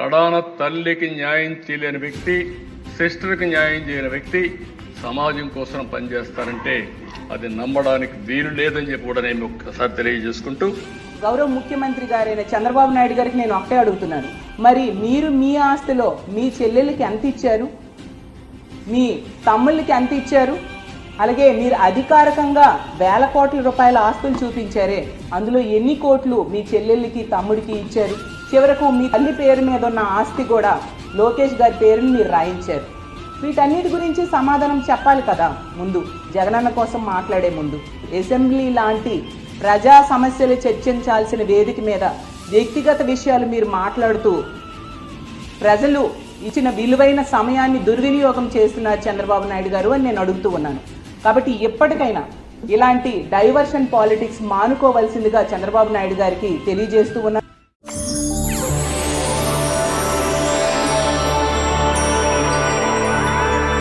కడాన తల్లికి న్యాయం చేయలేని వ్యక్తి, సిస్టర్కి న్యాయం చేయని వ్యక్తి సమాజం కోసం పనిచేస్తారంటే అది నమ్మడానికి వీలు లేదని చెప్పి కూడా నేను ఒక్కసారి తెలియజేసుకుంటూ, గౌరవ ముఖ్యమంత్రి గారైన చంద్రబాబు నాయుడు గారికి నేను ఒకటే అడుగుతున్నాను, మరి మీరు మీ ఆస్తిలో మీ చెల్లెలకి ఎంత ఇచ్చారు, మీ తమ్ముళ్ళకి ఎంత ఇచ్చారు, అలాగే మీరు అధికారికంగా వేల కోట్ల రూపాయల ఆస్తులు చూపించారే, అందులో ఎన్ని కోట్లు మీ చెల్లెళ్ళకి తమ్ముడికి ఇచ్చారు, చివరకు మీ తల్లి పేరు మీద ఉన్న ఆస్తి కూడా లోకేష్ గారి పేరుని మీరు రాయించారు. వీటన్నిటి గురించి సమాధానం చెప్పాలి కదా. ముందు జగనన్న కోసం మాట్లాడే ముందు అసెంబ్లీ లాంటి ప్రజా సమస్యలు చర్చించాల్సిన వేదిక మీద వ్యక్తిగత విషయాలు మీరు మాట్లాడుతూ ప్రజలు ఇచ్చిన విలువైన సమయాన్ని దుర్వినియోగం చేస్తున్నారు చంద్రబాబు నాయుడు గారు అని నేను అడుగుతూ ఉన్నాను. కాబట్టి ఎప్పటికైనా ఇలాంటి డైవర్షన్ పాలిటిక్స్ మానుకోవాల్సిందిగా చంద్రబాబు నాయుడు గారికి తెలియజేస్తూ ఉన్నాను.